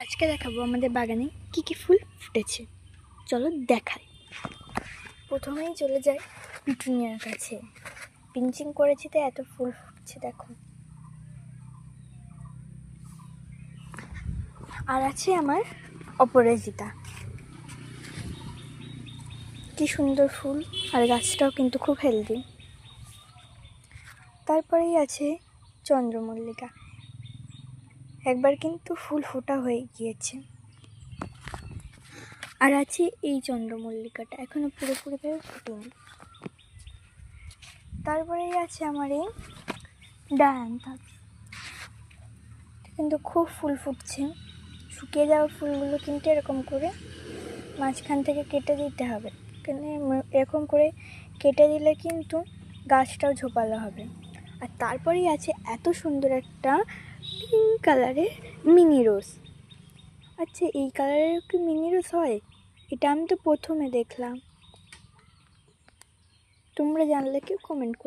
আজকে দেখাবো আমাদের বাগানে কি কি ফুল ফুটেছে। চলো দেখাই। প্রথমেই চলে যাই পিটুনিয়ার কাছে। পিঞ্চিং করেছি তো এত ফুল ফুটছে দেখো। আর আছে আমার অপরাজিতা, কি সুন্দর ফুল, আর গাছটাও কিন্তু খুব হেলদি। তারপরেই আছে চন্দ্রমল্লিকা, একবার কিন্তু ফুল ফোটা হয়ে গিয়েছে। আর আছে এই চন্দ্রমল্লিকাটা, এখনো পুরোপুরিভাবে ফুটেনি। তারপরেই আছে আমার এই ডায়ান্থাস, কিন্তু খুব ফুল ফুটছে। শুকিয়ে যাওয়া ফুলগুলো কিন্তু এরকম করে মাঝখান থেকে কেটে দিতে হবে, কিন্তু এরকম করে কেটে দিলে কিন্তু গাছটাও ঝোপালো হবে। আর তারপরেই আছে এত সুন্দর একটা পিঙ্ক কালারের মিনি রোজ। আচ্ছা, এই কালারের কি মিনি রোজ হয়? এটা আমি তো প্রথমে দেখলাম। তোমরা জানলে কেউ কমেন্ট করো।